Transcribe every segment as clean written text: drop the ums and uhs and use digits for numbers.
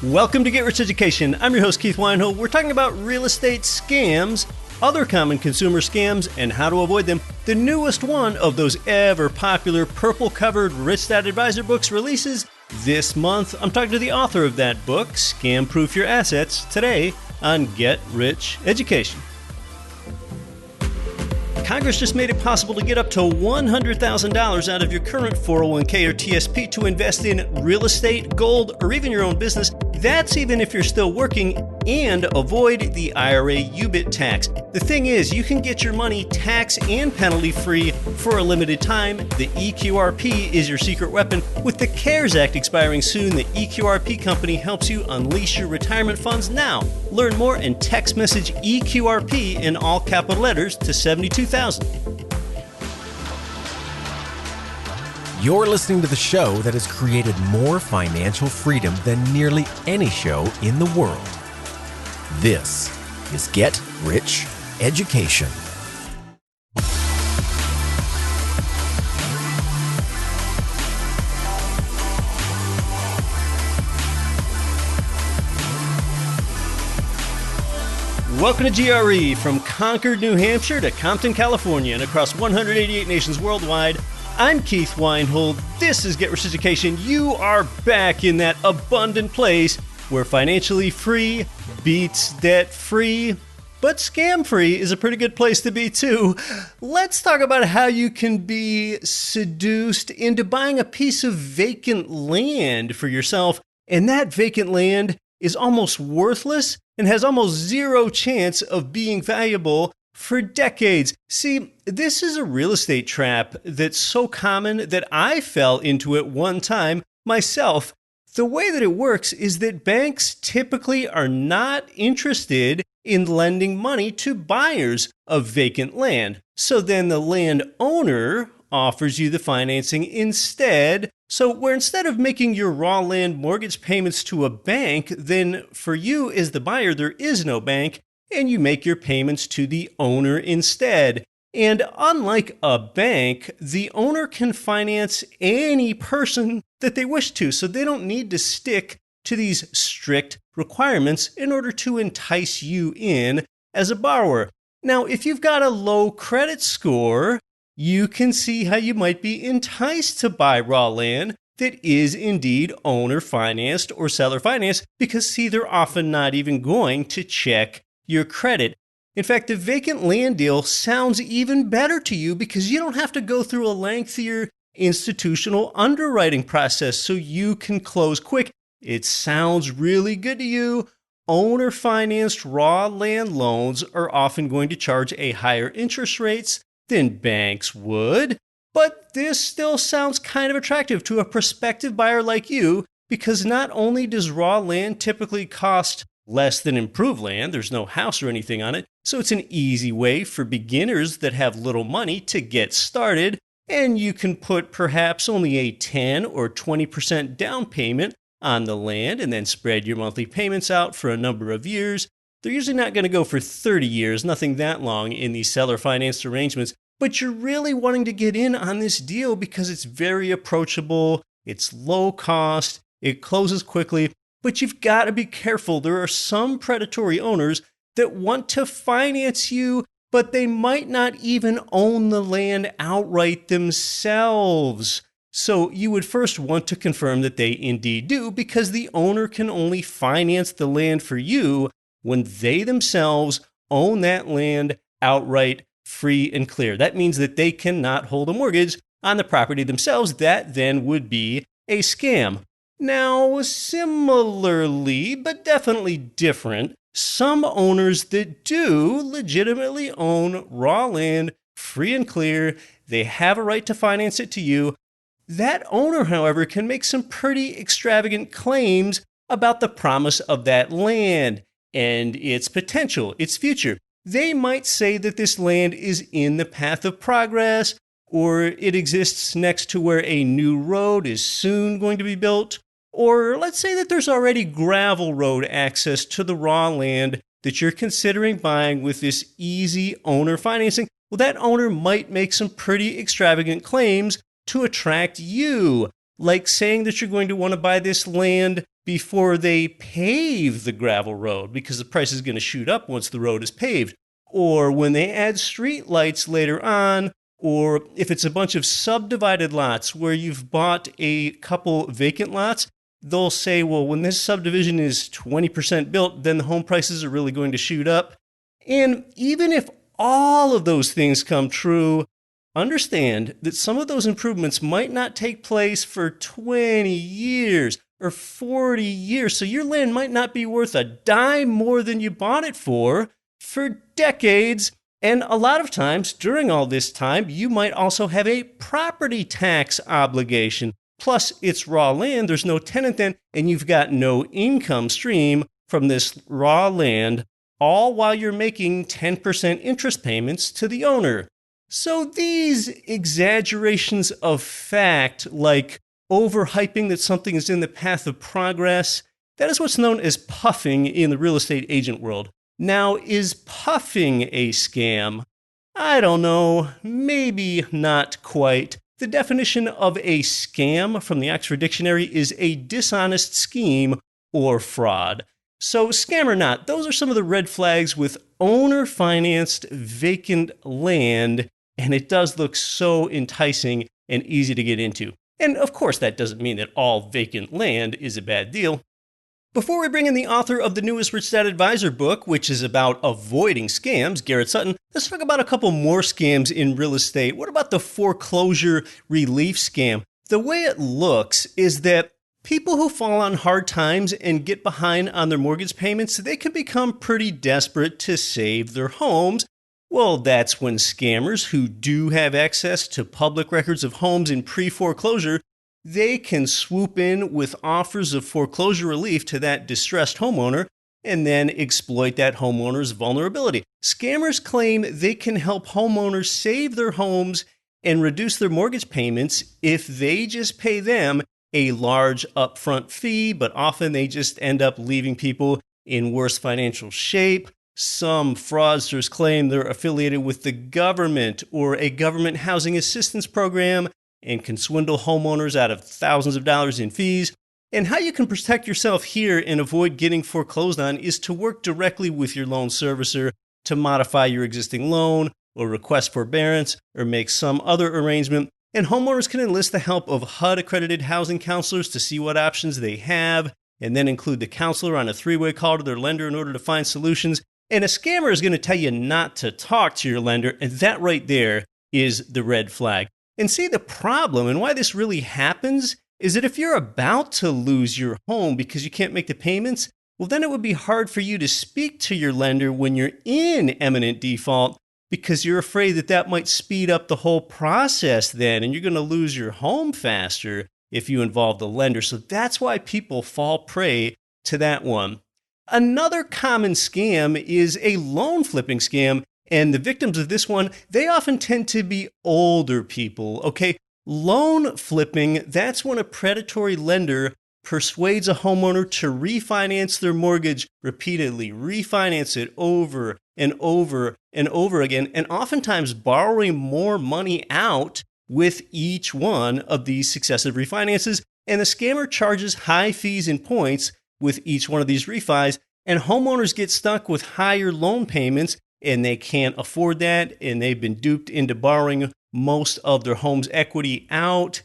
Welcome to Get Rich Education. I'm your host, Keith Weinhold. We're talking about real estate scams, other common consumer scams, and how to avoid them. The newest one of those ever-popular purple-covered Rich Dad Advisor books releases this month. I'm talking to the author of that book, Scam Proof Your Assets, today on Get Rich Education. Congress just made it possible to get up to $100,000 out of your current 401k or TSP to invest in real estate, gold, or even your own business. That's even if you're still working, and avoid the IRA UBIT tax. The thing is, you can get your money tax and penalty free for a limited time. The EQRP is your secret weapon. With the CARES Act expiring soon, the EQRP company helps you unleash your retirement funds now. Learn more and text message EQRP in all capital letters to 72,000. You're listening to the show that has created more financial freedom than nearly any show in the world. This is Get Rich Education. Welcome to GRE, from Concord, New Hampshire to Compton, California, and across 188 nations worldwide. I'm Keith Weinhold. This is Get Rich Education. You are back in that abundant place where financially free beats debt-free, but scam-free is a pretty good place to be too. Let's talk about how you can be seduced into buying a piece of vacant land for yourself, and that vacant land is almost worthless and has almost zero chance of being valuable for decades. See, this is a real estate trap that's so common that I fell into it one time myself. The way that it works is that banks typically are not interested in lending money to buyers of vacant land. So then the landowner offers you the financing instead. So where instead of making your raw land mortgage payments to a bank, then for you as the buyer, there is no bank, and you make your payments to the owner instead. And unlike a bank, the owner can finance any person that they wish to, so they don't need to stick to these strict requirements in order to entice you in as a borrower. Now, if you've got a low credit score, you can see how you might be enticed to buy raw land that is indeed owner financed or seller financed, because see, they're often not even going to check your credit. In fact, the vacant land deal sounds even better to you because you don't have to go through a lengthier institutional underwriting process, so you can close quick. It sounds really good to you. Owner-financed raw land loans are often going to charge a higher interest rates than banks would, but this still sounds kind of attractive to a prospective buyer like you, because not only does raw land typically cost less than improved land, there's no house or anything on it, so it's an easy way for beginners that have little money to get started, and you can put perhaps only a 10 or 20% down payment on the land and then spread your monthly payments out for a number of years. They're usually not going to go for 30 years, nothing that long in these seller-financed arrangements, but you're really wanting to get in on this deal because it's very approachable, it's low cost, it closes quickly. But you've got to be careful. There are some predatory owners that want to finance you, but they might not even own the land outright themselves. So you would first want to confirm that they indeed do, because the owner can only finance the land for you when they themselves own that land outright, free and clear. That means that they cannot hold a mortgage on the property themselves. That then would be a scam. Now, similarly, but definitely different, some owners that do legitimately own raw land, free and clear, they have a right to finance it to you. That owner, however, can make some pretty extravagant claims about the promise of that land and its potential, its future. They might say that this land is in the path of progress, or it exists next to where a new road is soon going to be built. Or let's say that there's already gravel road access to the raw land that you're considering buying with this easy owner financing. Well, that owner might make some pretty extravagant claims to attract you, like saying that you're going to want to buy this land before they pave the gravel road because the price is going to shoot up once the road is paved. Or when they add street lights later on, or if it's a bunch of subdivided lots where you've bought a couple vacant lots, they'll say, well, when this subdivision is 20% built, then the home prices are really going to shoot up. And even if all of those things come true, understand that some of those improvements might not take place for 20 years or 40 years. So your land might not be worth a dime more than you bought it for decades. And a lot of times during all this time, you might also have a property tax obligation. Plus, it's raw land, there's no tenant then, and you've got no income stream from this raw land, all while you're making 10% interest payments to the owner. So these exaggerations of fact, like overhyping that something is in the path of progress, that is what's known as puffing in the real estate agent world. Now, is puffing a scam? I don't know, maybe not quite. The definition of a scam from the Oxford Dictionary is a dishonest scheme or fraud. So, scam or not, those are some of the red flags with owner-financed vacant land, and it does look so enticing and easy to get into. And of course, that doesn't mean that all vacant land is a bad deal. Before we bring in the author of the newest Rich Dad Advisor book, which is about avoiding scams, Garrett Sutton, let's talk about a couple more scams in real estate. What about the foreclosure relief scam? The way it looks is that people who fall on hard times and get behind on their mortgage payments, they can become pretty desperate to save their homes. Well, that's when scammers who do have access to public records of homes in pre-foreclosure, they can swoop in with offers of foreclosure relief to that distressed homeowner and then exploit that homeowner's vulnerability. Scammers claim they can help homeowners save their homes and reduce their mortgage payments if they just pay them a large upfront fee, but often they just end up leaving people in worse financial shape. Some fraudsters claim they're affiliated with the government or a government housing assistance program and can swindle homeowners out of thousands of dollars in fees. And how you can protect yourself here and avoid getting foreclosed on is to work directly with your loan servicer to modify your existing loan or request forbearance or make some other arrangement. And homeowners can enlist the help of HUD-accredited housing counselors to see what options they have, and then include the counselor on a three-way call to their lender in order to find solutions. And a scammer is going to tell you not to talk to your lender, and that right there is the red flag. And see, the problem and why this really happens is that if you're about to lose your home because you can't make the payments, well, then it would be hard for you to speak to your lender when you're in imminent default because you're afraid that that might speed up the whole process then, and you're going to lose your home faster if you involve the lender. So that's why people fall prey to that one. Another common scam is a loan flipping scam. And the victims of this one, they often tend to be older people, okay? Loan flipping, that's when a predatory lender persuades a homeowner to refinance their mortgage repeatedly, refinance it over and over and over again, and oftentimes borrowing more money out with each one of these successive refinances. And the scammer charges high fees and points with each one of these refis, and homeowners get stuck with higher loan payments, and they can't afford that, and they've been duped into borrowing most of their home's equity out.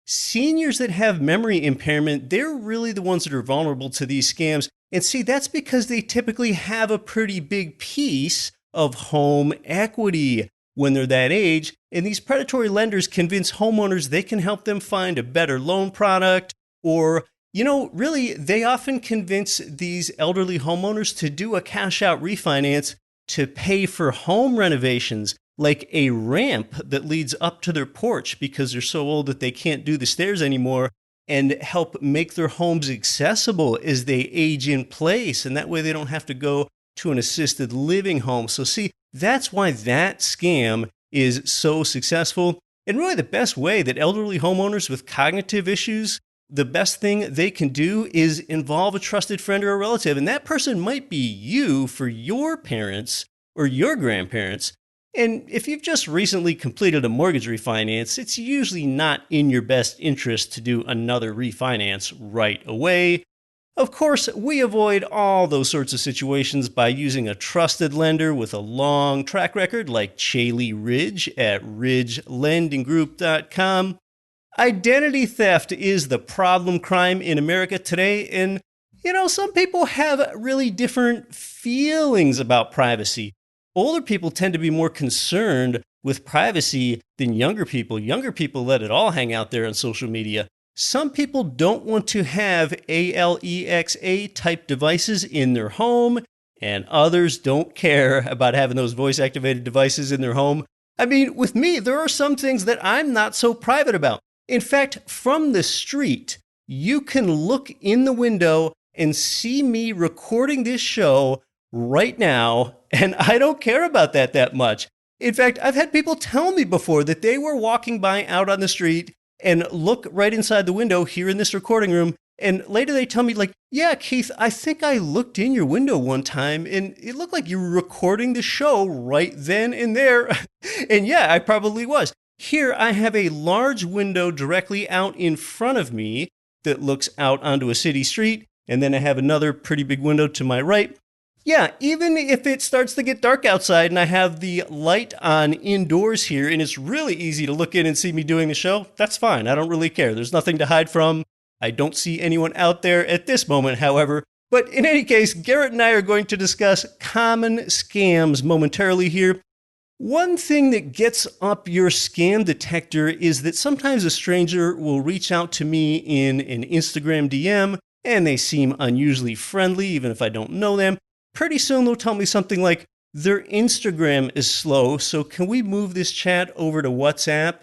Seniors that have memory impairment, they're really the ones that are vulnerable to these scams. And see, that's because they typically have a pretty big piece of home equity when they're that age. And these predatory lenders convince homeowners they can help them find a better loan product, or really, they often convince these elderly homeowners to do a cash out refinance to pay for home renovations, like a ramp that leads up to their porch because they're so old that they can't do the stairs anymore, and help make their homes accessible as they age in place. And that way they don't have to go to an assisted living home. So see, that's why that scam is so successful. And really the best way that elderly homeowners with cognitive issues, the best thing they can do is involve a trusted friend or a relative. And that person might be you for your parents or your grandparents. And if you've just recently completed a mortgage refinance, it's usually not in your best interest to do another refinance right away. Of course, we avoid all those sorts of situations by using a trusted lender with a long track record like Chaley Ridge at ridgelendinggroup.com. Identity theft is the problem crime in America today, and some people have really different feelings about privacy. Older people tend to be more concerned with privacy than younger people. Younger people let it all hang out there on social media. Some people don't want to have Alexa type devices in their home, and others don't care about having those voice activated devices in their home. I mean, with me, there are some things that I'm not so private about. In fact, from the street, you can look in the window and see me recording this show right now, and I don't care about that much. In fact, I've had people tell me before that they were walking by out on the street and look right inside the window here in this recording room. And later they tell me yeah, Keith, I think I looked in your window one time and it looked like you were recording the show right then and there. And yeah, I probably was. Here I have a large window directly out in front of me that looks out onto a city street. And then I have another pretty big window to my right. Yeah, even if it starts to get dark outside and I have the light on indoors here and it's really easy to look in and see me doing the show, that's fine. I don't really care. There's nothing to hide from. I don't see anyone out there at this moment, however. But in any case, Garrett and I are going to discuss common scams momentarily here. One thing that gets up your scam detector is that sometimes a stranger will reach out to me in an Instagram DM and they seem unusually friendly even if I don't know them. Pretty soon they'll tell me something like, their Instagram is slow, so can we move this chat over to WhatsApp?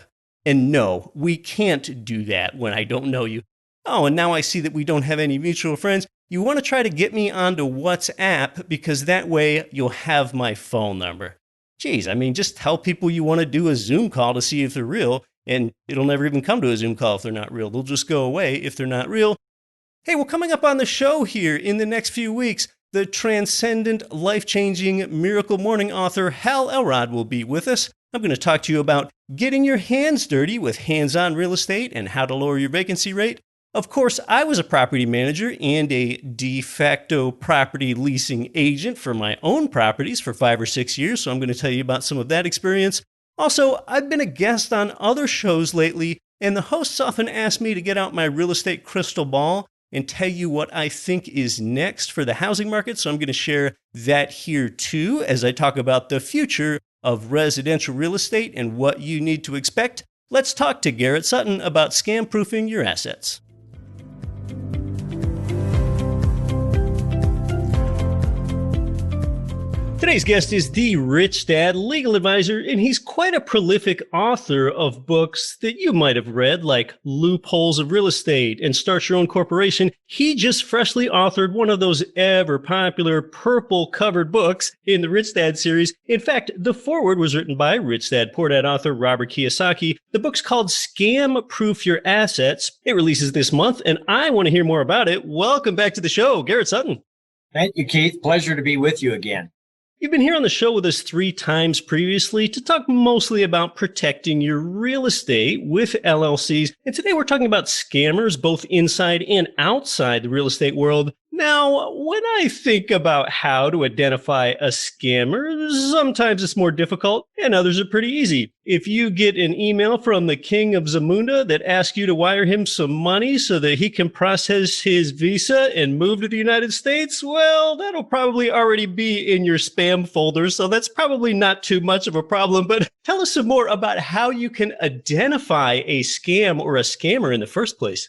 And no, we can't do that when I don't know you. Oh, and now I see that we don't have any mutual friends. You want to try to get me onto WhatsApp because that way you'll have my phone number. Geez, I mean, just tell people you want to do a Zoom call to see if they're real, and it'll never even come to a Zoom call if they're not real. They'll just go away if they're not real. Hey, well, coming up on the show here in the next few weeks, the transcendent, life-changing Miracle Morning author Hal Elrod will be with us. I'm going to talk to you about getting your hands dirty with hands-on real estate and how to lower your vacancy rate. Of course, I was a property manager and a de facto property leasing agent for my own properties for 5 or 6 years, so I'm going to tell you about some of that experience. Also, I've been a guest on other shows lately, and the hosts often ask me to get out my real estate crystal ball and tell you what I think is next for the housing market. So I'm going to share that here too as I talk about the future of residential real estate and what you need to expect. Let's talk to Garrett Sutton about scam-proofing your assets. Today's guest is the Rich Dad legal advisor, and he's quite a prolific author of books that you might have read, like Loopholes of Real Estate and Start Your Own Corporation. He just freshly authored one of those ever-popular purple-covered books in the Rich Dad series. In fact, the foreword was written by Rich Dad Poor Dad author Robert Kiyosaki. The book's called Scam Proof Your Assets. It releases this month, and I want to hear more about it. Welcome back to the show, Garrett Sutton. Thank you, Keith. Pleasure to be with you again. You've been here on the show with us 3 times previously to talk mostly about protecting your real estate with LLCs. And today we're talking about scammers, both inside and outside the real estate world. Now, when I think about how to identify a scammer, sometimes it's more difficult and others are pretty easy. If you get an email from the king of Zamunda that asks you to wire him some money so that he can process his visa and move to the United States, well, that'll probably already be in your spam folder, so that's probably not too much of a problem. But tell us some more about how you can identify a scam or a scammer in the first place.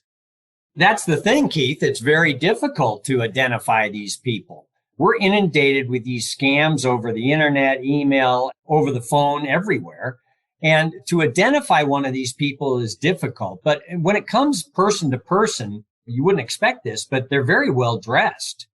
That's the thing, Keith. It's very difficult to identify these people. We're inundated with these scams over the internet, email, over the phone, everywhere. And to identify one of these people is difficult. But when it comes person to person, you wouldn't expect this, but they're very well dressed.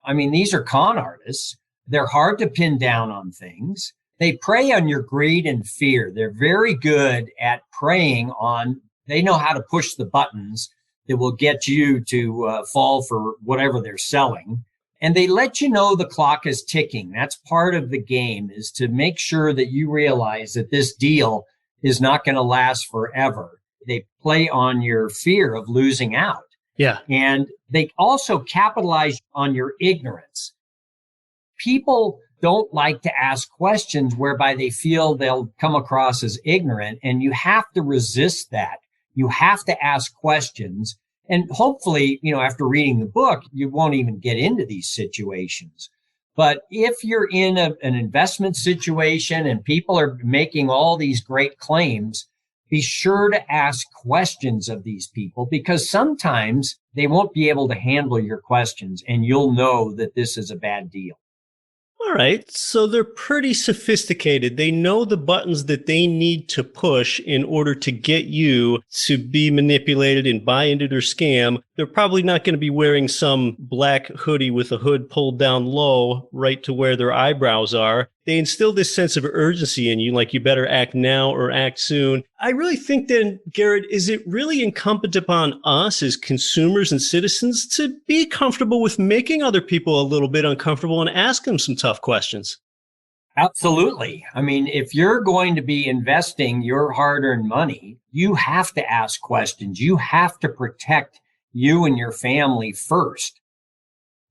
I mean, these are con artists. They're hard to pin down on things. They prey on your greed and fear. They're very good at preying on, they know how to push the buttons that will get you to fall for whatever they're selling. And they let you know the clock is ticking. That's part of the game, is to make sure that you realize that this deal is not going to last forever. They play on your fear of losing out. Yeah. And they also capitalize on your ignorance. People don't like to ask questions whereby they feel they'll come across as ignorant, and you have to resist that. You have to ask questions. And hopefully, after reading the book, you won't even get into these situations. But if you're in an investment situation and people are making all these great claims, be sure to ask questions of these people, because sometimes they won't be able to handle your questions and you'll know that this is a bad deal. All right, so they're pretty sophisticated. They know the buttons that they need to push in order to get you to be manipulated and buy into their scam. They're probably not going to be wearing some black hoodie with a hood pulled down low right to where their eyebrows are. They instill this sense of urgency in you, like you better act now or act soon. I really think then, Garrett, is it really incumbent upon us as consumers and citizens to be comfortable with making other people a little bit uncomfortable and ask them some tough questions? Absolutely. I mean, if you're going to be investing your hard-earned money, you have to ask questions. You have to protect you and your family first.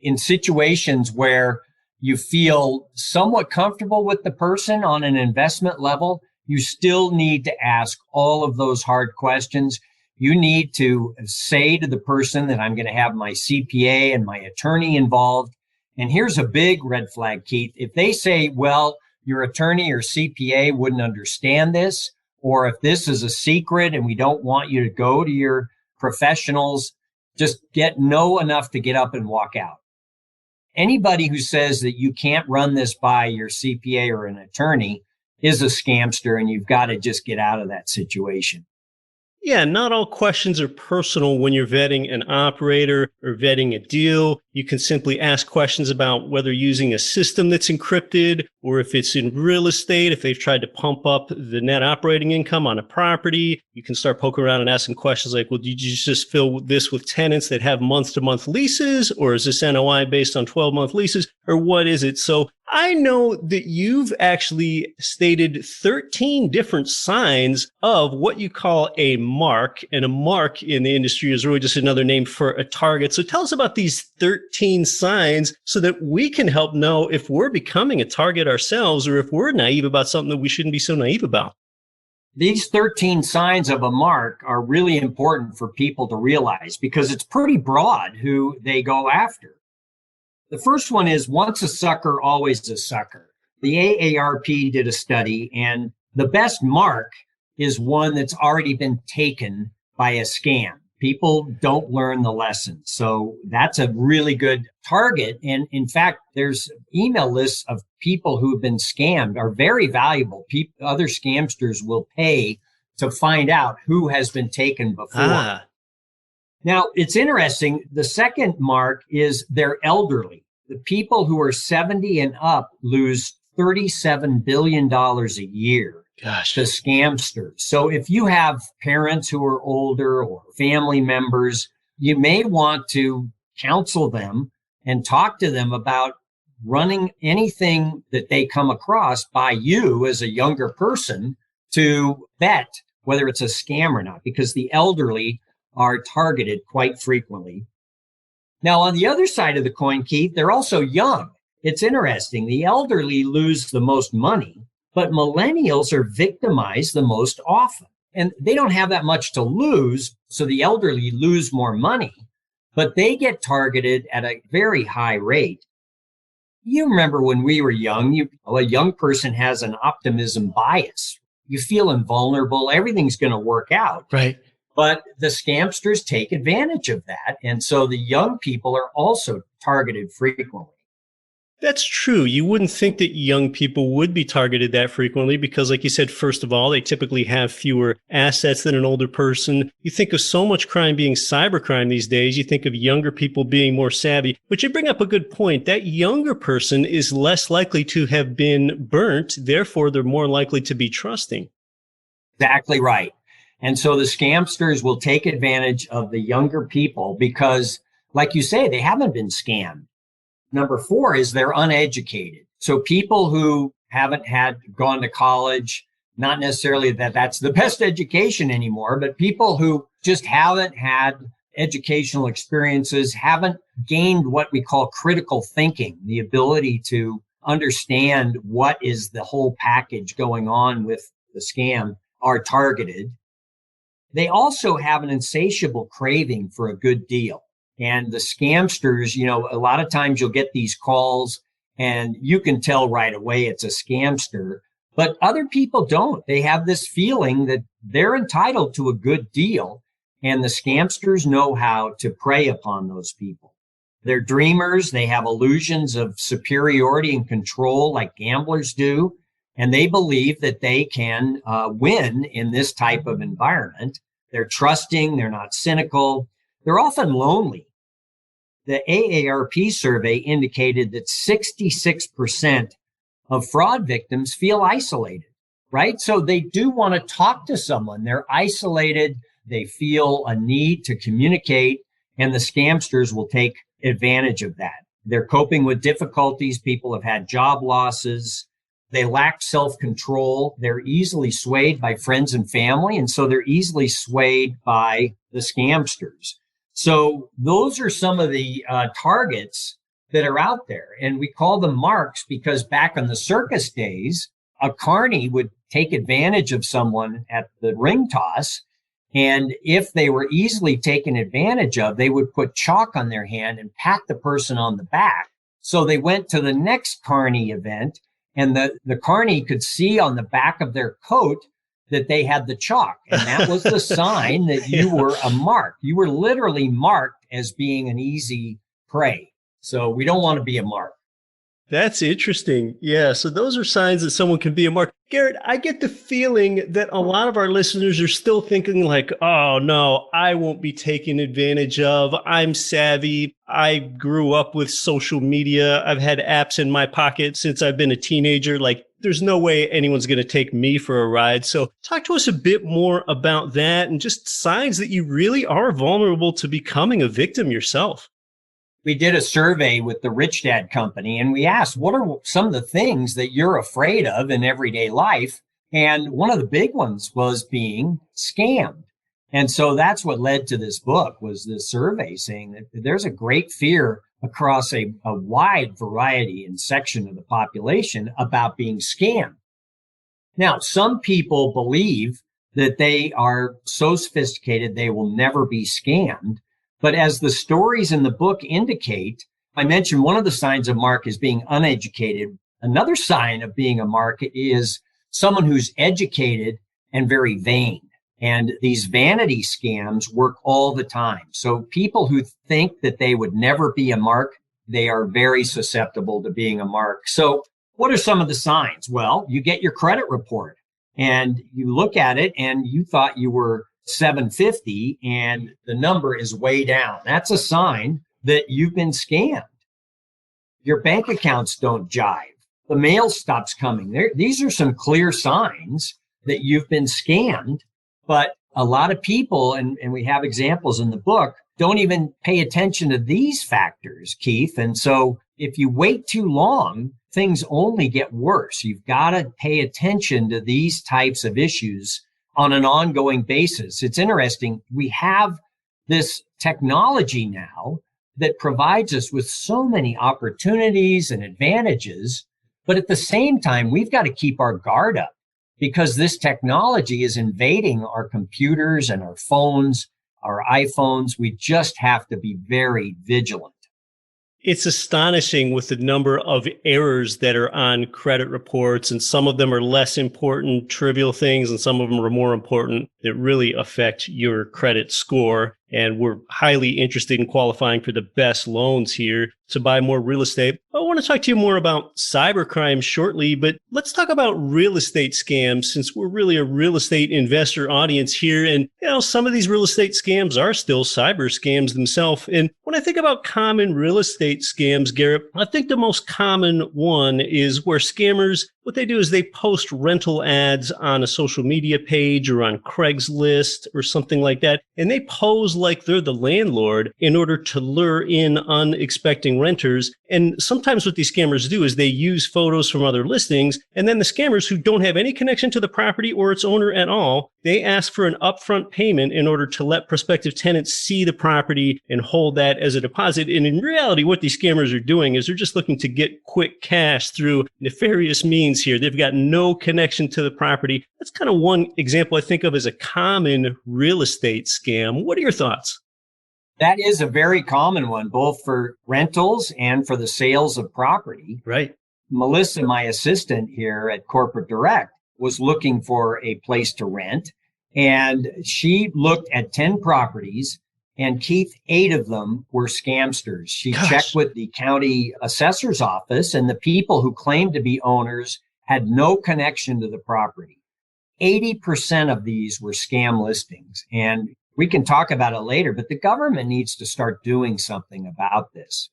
In situations where you feel somewhat comfortable with the person on an investment level, you still need to ask all of those hard questions. You need to say to the person that I'm going to have my CPA and my attorney involved. And here's a big red flag, Keith. If they say, well, your attorney or CPA wouldn't understand this, or if this is a secret and we don't want you to go to your professionals, just know enough to get up and walk out. Anybody who says that you can't run this by your CPA or an attorney is a scamster, and you've got to just get out of that situation. Yeah, not all questions are personal when you're vetting an operator or vetting a deal. You can simply ask questions about whether using a system that's encrypted, or if it's in real estate, if they've tried to pump up the net operating income on a property. You can start poking around and asking questions like, well, did you just fill this with tenants that have month-to-month leases? Or is this NOI based on 12-month leases? Or what is it? So I know that you've actually stated 13 different signs of what you call a mark. And a mark in the industry is really just another name for a target. So tell us about these 13 signs so that we can help know if we're becoming a target ourselves, or if we're naive about something that we shouldn't be so naive about. These 13 signs of a mark are really important for people to realize, because it's pretty broad who they go after. The first one is, once a sucker, always a sucker. The AARP did a study, and the best mark is one that's already been taken by a scam. People don't learn the lesson. So that's a really good target. And in fact, there's email lists of people who have been scammed are very valuable. Other scamsters will pay to find out who has been taken before. Now, it's interesting. The second mark is they're elderly. The people who are 70 and up lose $37 billion a year. Gosh. To scamsters. So if you have parents who are older or family members, you may want to counsel them and talk to them about running anything that they come across by you as a younger person to vet whether it's a scam or not, because the elderly are targeted quite frequently. Now, on the other side of the coin, Keith, they're also young. It's interesting. The elderly lose the most money, but millennials are victimized the most often. And they don't have that much to lose, so the elderly lose more money, but they get targeted at a very high rate. You remember when we were young, a young person has an optimism bias. You feel invulnerable, everything's going to work out. Right. But the scamsters take advantage of that. And so the young people are also targeted frequently. That's true. You wouldn't think that young people would be targeted that frequently because, like you said, first of all, they typically have fewer assets than an older person. You think of so much crime being cybercrime these days. You think of younger people being more savvy. But you bring up a good point. That younger person is less likely to have been burnt. Therefore, they're more likely to be trusting. Exactly right. And so the scamsters will take advantage of the younger people because, like you say, they haven't been scammed. Number 4 is they're uneducated. So people who haven't gone to college, not necessarily that that's the best education anymore, but people who just haven't had educational experiences, haven't gained what we call critical thinking, the ability to understand what is the whole package going on with the scam, are targeted. They also have an insatiable craving for a good deal. And the scamsters, a lot of times you'll get these calls and you can tell right away it's a scamster, but other people don't. They have this feeling that they're entitled to a good deal, and the scamsters know how to prey upon those people. They're dreamers. They have illusions of superiority and control like gamblers do, and they believe that they can win in this type of environment. They're trusting. They're not cynical. They're often lonely. The AARP survey indicated that 66% of fraud victims feel isolated, right? So they do want to talk to someone. They're isolated. They feel a need to communicate, and the scamsters will take advantage of that. They're coping with difficulties. People have had job losses. They lack self-control. They're easily swayed by friends and family, and so they're easily swayed by the scamsters. So those are some of the targets that are out there. And we call them marks because back in the circus days, a carny would take advantage of someone at the ring toss. And if they were easily taken advantage of, they would put chalk on their hand and pat the person on the back. So they went to the next carny event, and the carny could see on the back of their coat that they had the chalk. And that was the sign that you were a mark. You were literally marked as being an easy prey. So we don't want to be a mark. That's interesting. Yeah. So those are signs that someone can be a mark. Garrett, I get the feeling that a lot of our listeners are still thinking like, oh no, I won't be taken advantage of. I'm savvy. I grew up with social media. I've had apps in my pocket since I've been a teenager. Like, there's no way anyone's going to take me for a ride. So talk to us a bit more about that and just signs that you really are vulnerable to becoming a victim yourself. We did a survey with the Rich Dad Company, and we asked, what are some of the things that you're afraid of in everyday life? And one of the big ones was being scammed. And so that's what led to this book, was this survey saying that there's a great fear across a wide variety and section of the population about being scammed. Now, some people believe that they are so sophisticated they will never be scammed. But as the stories in the book indicate, I mentioned one of the signs of mark is being uneducated. Another sign of being a mark is someone who's educated and very vain. And these vanity scams work all the time. So people who think that they would never be a mark, they are very susceptible to being a mark. So what are some of the signs? Well, you get your credit report and you look at it and you thought you were 750 and the number is way down. That's a sign that you've been scammed. Your bank accounts don't jive. The mail stops coming. These are some clear signs that you've been scammed. But a lot of people, and we have examples in the book, don't even pay attention to these factors, Keith. And so if you wait too long, things only get worse. You've got to pay attention to these types of issues on an ongoing basis. It's interesting. We have this technology now that provides us with so many opportunities and advantages, but at the same time, we've got to keep our guard up because this technology is invading our computers and our phones, our iPhones. We just have to be very vigilant. It's astonishing with the number of errors that are on credit reports, and some of them are less important, trivial things, and some of them are more important that really affect your credit score. And we're highly interested in qualifying for the best loans here to buy more real estate. I want to talk to you more about cybercrime shortly, but let's talk about real estate scams since we're really a real estate investor audience here. And, some of these real estate scams are still cyber scams themselves. And when I think about common real estate scams, Garrett, I think the most common one is where scammers what they do is they post rental ads on a social media page or on Craigslist or something like that. And they pose like they're the landlord in order to lure in unexpected renters. And sometimes what these scammers do is they use photos from other listings. And then the scammers who don't have any connection to the property or its owner at all, they ask for an upfront payment in order to let prospective tenants see the property and hold that as a deposit. And in reality, what these scammers are doing is they're just looking to get quick cash through nefarious means here. They've got no connection to the property. That's kind of one example I think of as a common real estate scam. What are your thoughts? That is a very common one, both for rentals and for the sales of property. Right. Melissa, my assistant here at Corporate Direct, was looking for a place to rent. And she looked at 10 properties, and Keith, 8 of them were scamsters. She checked with the county assessor's office, and the people who claimed to be owners had no connection to the property. 80% of these were scam listings. And we can talk about it later, but the government needs to start doing something about this.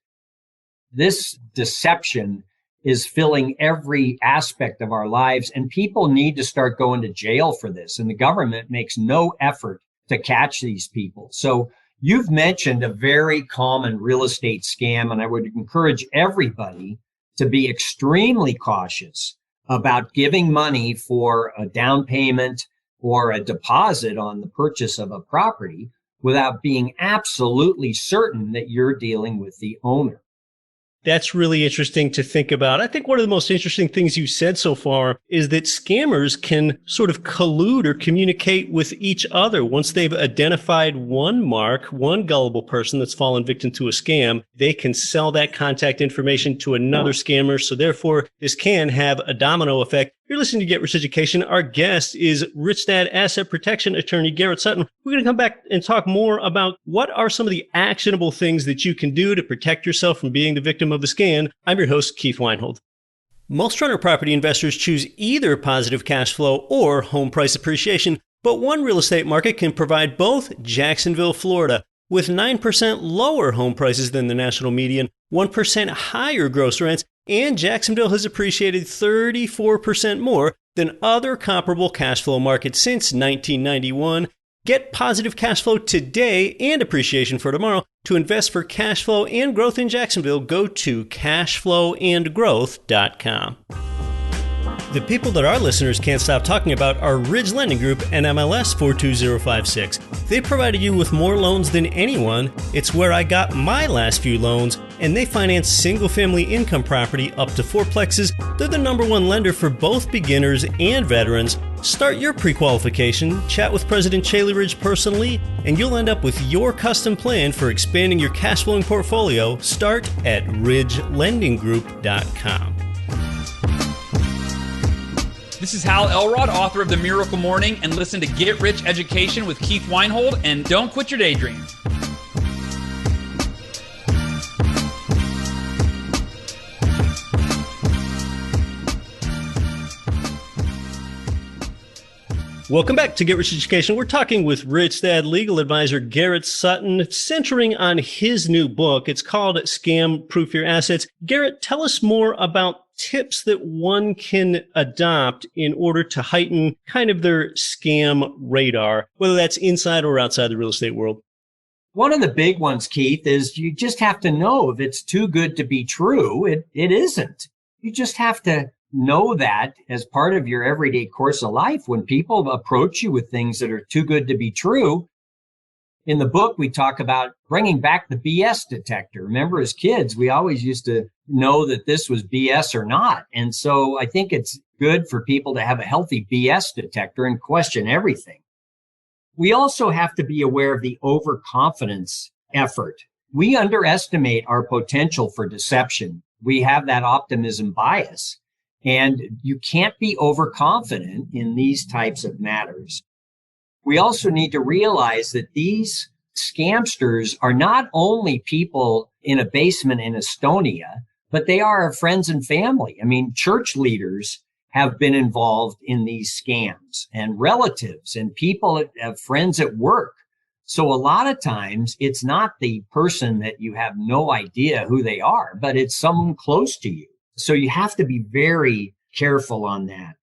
This deception is filling every aspect of our lives, and people need to start going to jail for this. And the government makes no effort to catch these people. So you've mentioned a very common real estate scam, and I would encourage everybody to be extremely cautious about giving money for a down payment or a deposit on the purchase of a property without being absolutely certain that you're dealing with the owner. That's really interesting to think about. I think one of the most interesting things you said so far is that scammers can sort of collude or communicate with each other. Once they've identified one mark, one gullible person that's fallen victim to a scam, they can sell that contact information to another scammer. So therefore, this can have a domino effect. You're listening to Get Rich Education. Our guest is Rich Dad Asset Protection Attorney Garrett Sutton. We're going to come back and talk more about what are some of the actionable things that you can do to protect yourself from being the victim of the scam. I'm your host, Keith Weinhold. Most rental property investors choose either positive cash flow or home price appreciation, but one real estate market can provide both. Jacksonville, Florida. With 9% lower home prices than the national median, 1% higher gross rents, and Jacksonville has appreciated 34% more than other comparable cash flow markets since 1991. Get positive cash flow today and appreciation for tomorrow. To invest for cash flow and growth in Jacksonville, go to cashflowandgrowth.com. The people that our listeners can't stop talking about are Ridge Lending Group and MLS 42056. They provided you with more loans than anyone. It's where I got my last few loans, and they finance single-family income property up to fourplexes. They're the #1 lender for both beginners and veterans. Start your pre-qualification, chat with President Chaley Ridge personally, and you'll end up with your custom plan for expanding your cash flowing portfolio. Start at ridgelendinggroup.com. This is Hal Elrod, author of The Miracle Morning, and listen to Get Rich Education with Keith Weinhold, and don't quit your daydream. Welcome back to Get Rich Education. We're talking with Rich Dad legal advisor Garrett Sutton, centering on his new book. It's called Scam Proof Your Assets. Garrett, tell us more about tips that one can adopt in order to heighten kind of their scam radar, whether that's inside or outside the real estate world. One of the big ones, Keith, is you just have to know if it's too good to be true. It isn't. You just have to know that as part of your everyday course of life. When people approach you with things that are too good to be true, in the book, we talk about bringing back the BS detector. Remember, as kids, we always used to know that this was BS or not. And so I think it's good for people to have a healthy BS detector and question everything. We also have to be aware of the overconfidence effort. We underestimate our potential for deception. We have that optimism bias. And you can't be overconfident in these types of matters. We also need to realize that these scamsters are not only people in a basement in Estonia, but they are our friends and family. I mean, church leaders have been involved in these scams, and relatives and people that have friends at work. So a lot of times it's not the person that you have no idea who they are, but it's someone close to you. So you have to be very careful on that.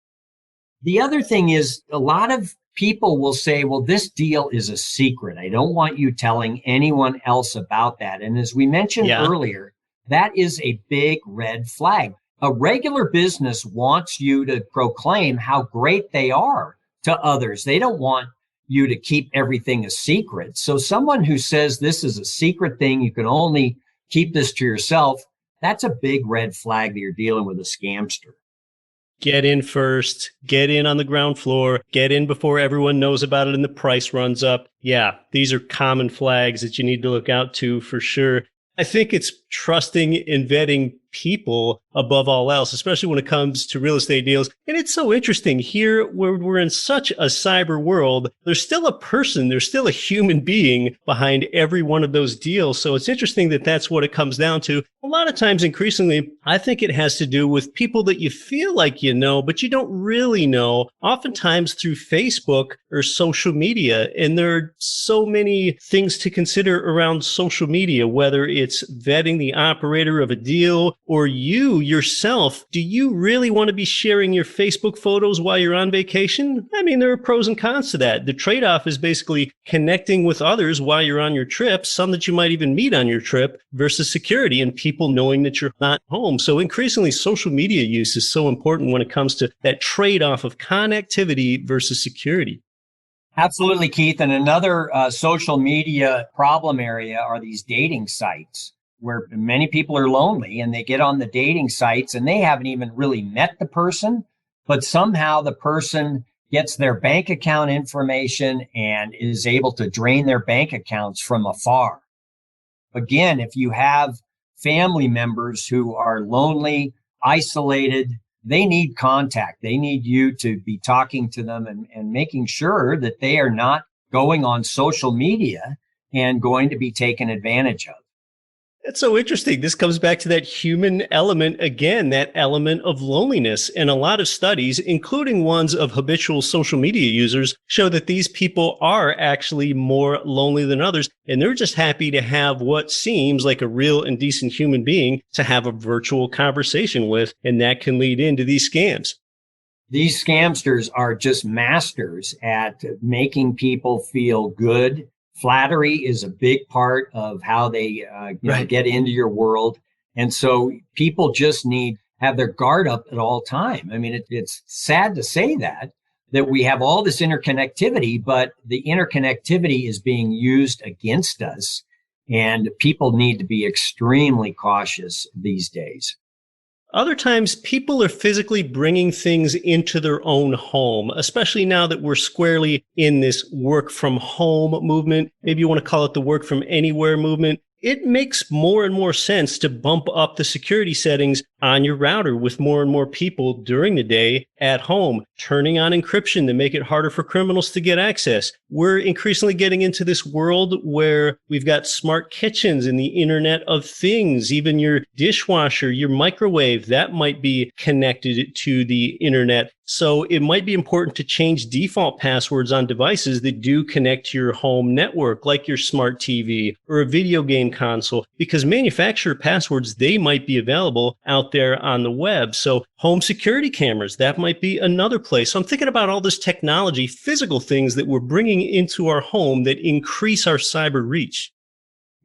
The other thing is a lot of people will say, well, this deal is a secret. I don't want you telling anyone else about that. And as we mentioned earlier, that is a big red flag. A regular business wants you to proclaim how great they are to others. They don't want you to keep everything a secret. So someone who says this is a secret thing, you can only keep this to yourself, that's a big red flag that you're dealing with a scamster. Get in first, get in on the ground floor, get in before everyone knows about it and the price runs up. Yeah, these are common flags that you need to look out to for sure. I think it's trusting and vetting people above all else, especially when it comes to real estate deals. And it's so interesting here where we're in such a cyber world, there's still a person, there's still a human being behind every one of those deals. So it's interesting that that's what it comes down to. A lot of times, increasingly, I think it has to do with people that you feel like you know, but you don't really know, oftentimes through Facebook or social media. And there are so many things to consider around social media, whether it's vetting the operator of a deal or you yourself. Do you really want to be sharing your Facebook photos while you're on vacation? I mean, there are pros and cons to that. The trade-off is basically connecting with others while you're on your trip, some that you might even meet on your trip, versus security and people knowing that you're not home. So increasingly, social media use is so important when it comes to that trade-off of connectivity versus security. Absolutely, Keith. And another social media problem area are these dating sites where many people are lonely and they get on the dating sites and they haven't even really met the person, but somehow the person gets their bank account information and is able to drain their bank accounts from afar. Again, if you have family members who are lonely, isolated, they need contact. They need you to be talking to them and making sure that they are not going on social media and going to be taken advantage of. That's so interesting. This comes back to that human element again, that element of loneliness. And a lot of studies, including ones of habitual social media users, show that these people are actually more lonely than others. And they're just happy to have what seems like a real and decent human being to have a virtual conversation with. And that can lead into these scams. These scamsters are just masters at making people feel good. Flattery is a big part of how they get into your world. And so people just have their guard up at all time. I mean, it's sad to say that we have all this interconnectivity, but the interconnectivity is being used against us. And people need to be extremely cautious these days. Other times, people are physically bringing things into their own home, especially now that we're squarely in this work from home movement. Maybe you want to call it the work from anywhere movement. It makes more and more sense to bump up the security settings on your router with more and more people during the day at home, turning on encryption to make it harder for criminals to get access. We're increasingly getting into this world where we've got smart kitchens and the Internet of Things, even your dishwasher, your microwave, that might be connected to the Internet. So it might be important to change default passwords on devices that do connect to your home network, like your smart TV or a video game console, because manufacturer passwords, they might be available out there on the web. So home security cameras, that might be another place. So I'm thinking about all this technology, physical things that we're bringing into our home that increase our cyber reach.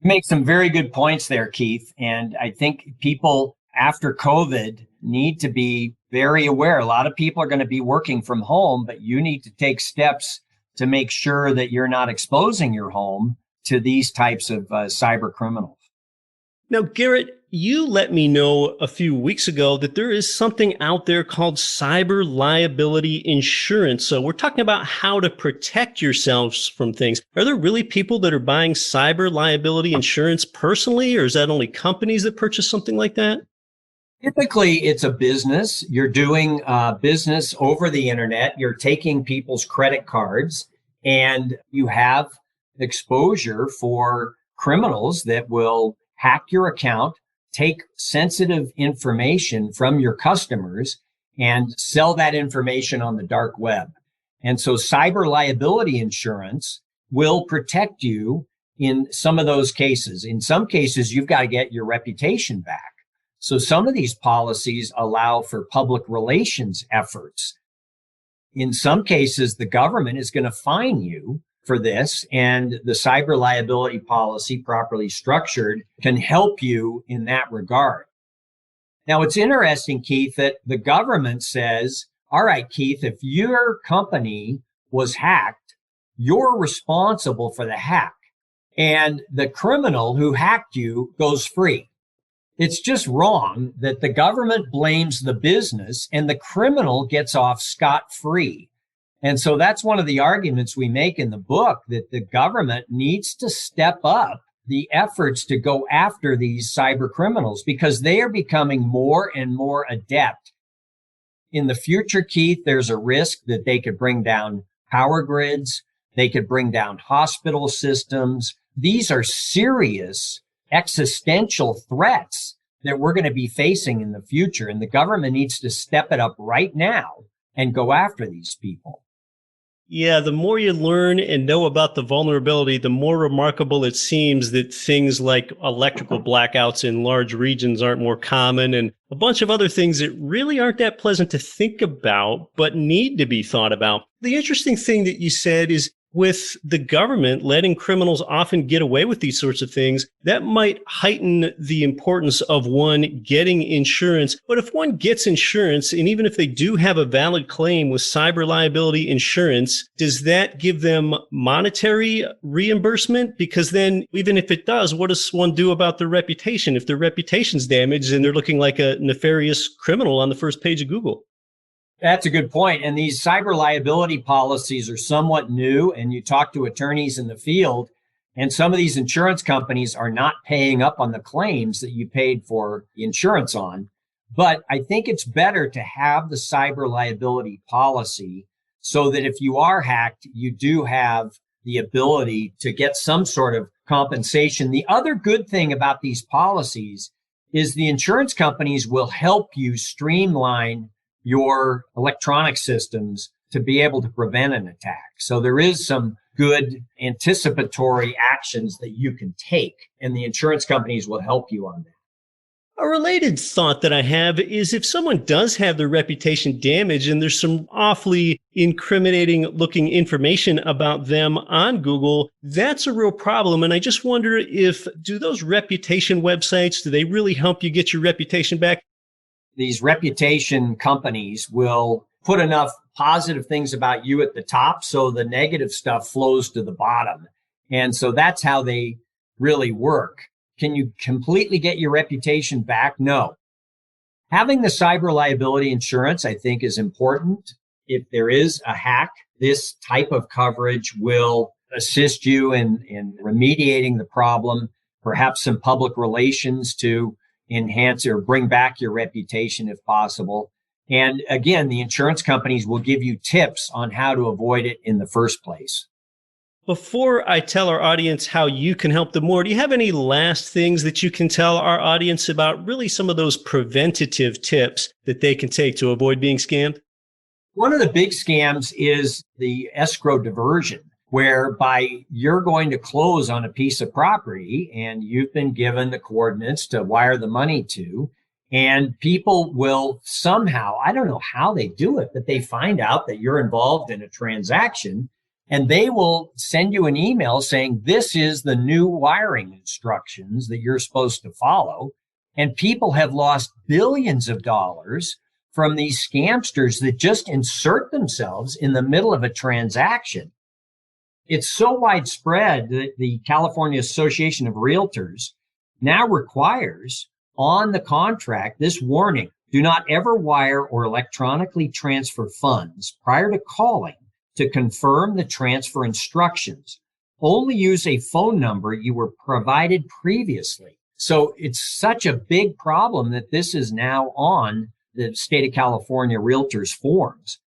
You make some very good points there, Keith. And I think people after COVID need to be very aware. A lot of people are going to be working from home, but you need to take steps to make sure that you're not exposing your home to these types of cyber criminals. Now, Garrett, you let me know a few weeks ago that there is something out there called cyber liability insurance. So we're talking about how to protect yourselves from things. Are there really people that are buying cyber liability insurance personally, or is that only companies that purchase something like that? Typically, it's a business. You're doing business over the internet. You're taking people's credit cards, and you have exposure for criminals that will hack your account, take sensitive information from your customers, and sell that information on the dark web. And so cyber liability insurance will protect you in some of those cases. In some cases, you've got to get your reputation back. So some of these policies allow for public relations efforts. In some cases, the government is going to fine you for this, and the cyber liability policy, properly structured, can help you in that regard. Now, it's interesting, Keith, that the government says, all right, Keith, if your company was hacked, you're responsible for the hack, and the criminal who hacked you goes free. It's just wrong that the government blames the business and the criminal gets off scot-free. And so that's one of the arguments we make in the book, that the government needs to step up the efforts to go after these cyber criminals because they are becoming more and more adept. In the future, Keith, there's a risk that they could bring down power grids. They could bring down hospital systems. These are serious existential threats that we're going to be facing in the future. And the government needs to step it up right now and go after these people. Yeah, the more you learn and know about the vulnerability, the more remarkable it seems that things like electrical blackouts in large regions aren't more common, and a bunch of other things that really aren't that pleasant to think about, but need to be thought about. The interesting thing that you said is, with the government letting criminals often get away with these sorts of things, that might heighten the importance of one getting insurance. But if one gets insurance, and even if they do have a valid claim with cyber liability insurance, does that give them monetary reimbursement? Because then, even if it does, what does one do about their reputation? If their reputation's damaged and they're looking like a nefarious criminal on the first page of Google. That's a good point. And these cyber liability policies are somewhat new, and you talk to attorneys in the field, and some of these insurance companies are not paying up on the claims that you paid for the insurance on. But I think it's better to have the cyber liability policy so that if you are hacked, you do have the ability to get some sort of compensation. The other good thing about these policies is the insurance companies will help you streamline your electronic systems to be able to prevent an attack. So there is some good anticipatory actions that you can take, and the insurance companies will help you on that. A related thought that I have is, if someone does have their reputation damaged and there's some awfully incriminating looking information about them on Google, that's a real problem. And I just wonder, do those reputation websites, do they really help you get your reputation back? These reputation companies will put enough positive things about you at the top so the negative stuff flows to the bottom. And so that's how they really work. Can you completely get your reputation back? No. Having the cyber liability insurance, I think, is important. If there is a hack, this type of coverage will assist you in remediating the problem, perhaps some public relations to enhance or bring back your reputation if possible. And again, the insurance companies will give you tips on how to avoid it in the first place. Before I tell our audience how you can help them more, do you have any last things that you can tell our audience about really some of those preventative tips that they can take to avoid being scammed? One of the big scams is the escrow diversion, whereby you're going to close on a piece of property and you've been given the coordinates to wire the money to, and people will somehow, I don't know how they do it, but they find out that you're involved in a transaction, and they will send you an email saying, this is the new wiring instructions that you're supposed to follow. And people have lost billions of dollars from these scamsters that just insert themselves in the middle of a transaction. It's so widespread that the California Association of Realtors now requires on the contract this warning: do not ever wire or electronically transfer funds prior to calling to confirm the transfer instructions. Only use a phone number you were provided previously. So it's such a big problem that this is now on the state of California Realtors forms.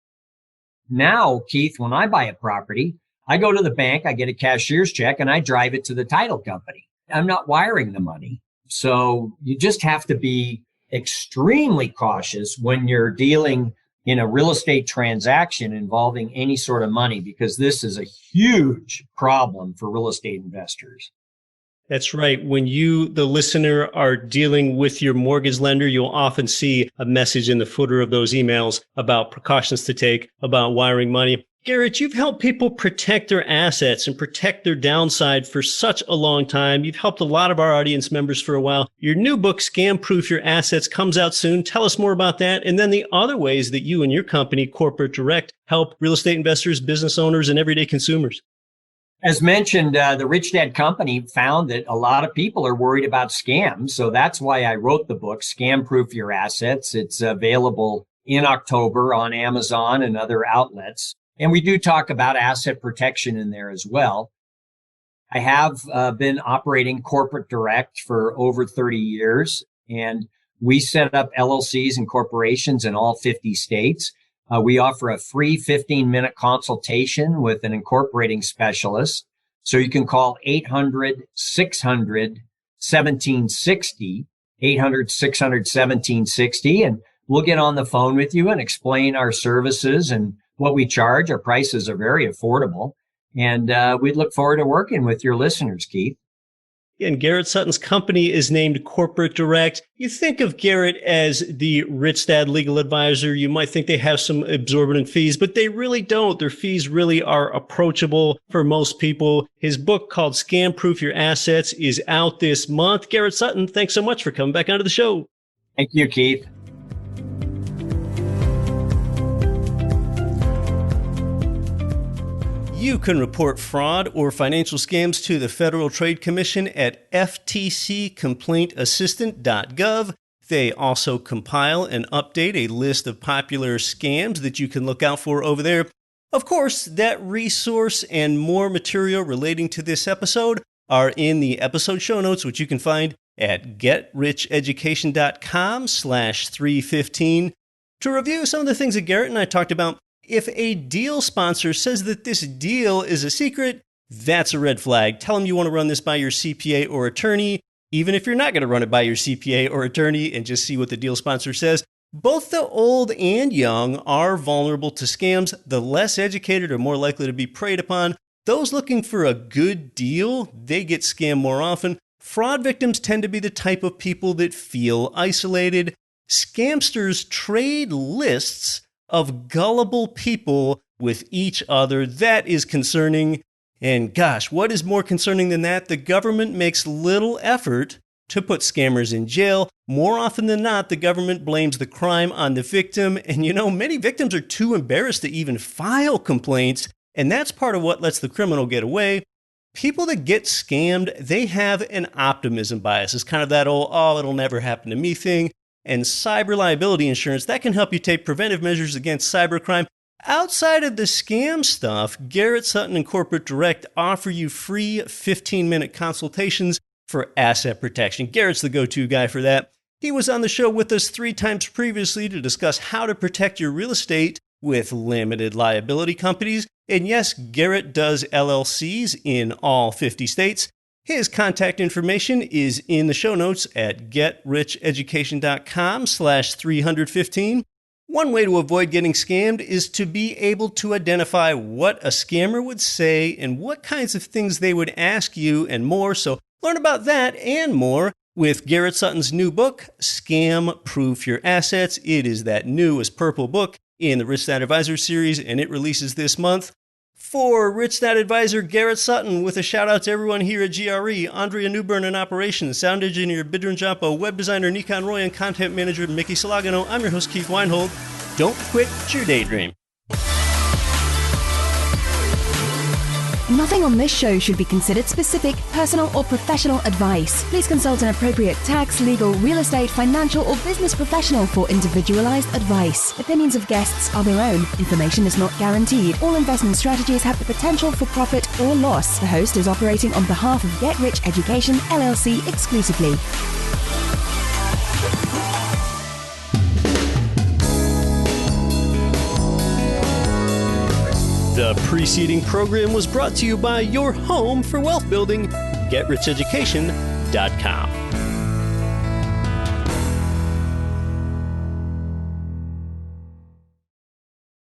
Now, Keith, when I buy a property, I go to the bank, I get a cashier's check, and I drive it to the title company. I'm not wiring the money. So you just have to be extremely cautious when you're dealing in a real estate transaction involving any sort of money, because this is a huge problem for real estate investors. That's right. When you, the listener, are dealing with your mortgage lender, you'll often see a message in the footer of those emails about precautions to take, about wiring money. Garrett, you've helped people protect their assets and protect their downside for such a long time. You've helped a lot of our audience members for a while. Your new book, Scam Proof Your Assets, comes out soon. Tell us more about that. And then the other ways that you and your company, Corporate Direct, help real estate investors, business owners, and everyday consumers. As mentioned, the Rich Dad Company found that a lot of people are worried about scams. So that's why I wrote the book, Scam Proof Your Assets. It's available in October on Amazon and other outlets. And we do talk about asset protection in there as well. I have been operating Corporate Direct for over 30 years, and we set up LLCs and corporations in all 50 states. We offer a free 15-minute consultation with an incorporating specialist. So you can call 800-600-1760, 800-600-1760, and we'll get on the phone with you and explain our services and what we charge. Our prices are very affordable. And we'd look forward to working with your listeners, Keith. And Garrett Sutton's company is named Corporate Direct. You think of Garrett as the Rich Dad legal advisor. You might think they have some exorbitant fees, but they really don't. Their fees really are approachable for most people. His book called Scam Proof Your Assets is out this month. Garrett Sutton, thanks so much for coming back onto the show. Thank you, Keith. You can report fraud or financial scams to the Federal Trade Commission at ftccomplaintassistant.gov. They also compile and update a list of popular scams that you can look out for over there. Of course, that resource and more material relating to this episode are in the episode show notes, which you can find at getricheducation.com/315. To review some of the things that Garrett and I talked about, if a deal sponsor says that this deal is a secret, that's a red flag. Tell them you want to run this by your CPA or attorney, even if you're not going to run it by your CPA or attorney, and just see what the deal sponsor says. Both the old and young are vulnerable to scams. The less educated are more likely to be preyed upon. Those looking for a good deal, they get scammed more often. Fraud victims tend to be the type of people that feel isolated. Scamsters trade lists of gullible people with each other. That is concerning. And gosh, what is more concerning than that? The government makes little effort to put scammers in jail. More often than not, the government blames the crime on the victim. And many victims are too embarrassed to even file complaints. And that's part of what lets the criminal get away. People that get scammed, they have an optimism bias. It's kind of that old, oh, it'll never happen to me thing. And cyber liability insurance, that can help you take preventive measures against cybercrime. Outside of the scam stuff, Garrett Sutton and Corporate Direct offer you free 15-minute consultations for asset protection. Garrett's the go-to guy for that. He was on the show with us 3 times previously to discuss how to protect your real estate with limited liability companies. And yes, Garrett does LLCs in all 50 states. His contact information is in the show notes at getricheducation.com/315. One way to avoid getting scammed is to be able to identify what a scammer would say and what kinds of things they would ask you and more. So learn about that and more with Garrett Sutton's new book, Scam Proof Your Assets. It is that newest purple book in the Rich Dad Advisor series, and it releases this month. For Rich Dad Advisor Garrett Sutton, with a shout out to everyone here at GRE, Andrea Newbern in operations, sound engineer Bidron Jampo, web designer Nikon Roy, and content manager Mickey Salagano, I'm your host Keith Weinhold. Don't quit your daydream. Nothing on this show should be considered specific, personal, or professional advice. Please consult an appropriate tax, legal, real estate, financial, or business professional for individualized advice. Opinions of guests are their own. Information is not guaranteed. All investment strategies have the potential for profit or loss. The host is operating on behalf of Get Rich Education, LLC exclusively. The preceding program was brought to you by your home for wealth building, GetRichEducation.com.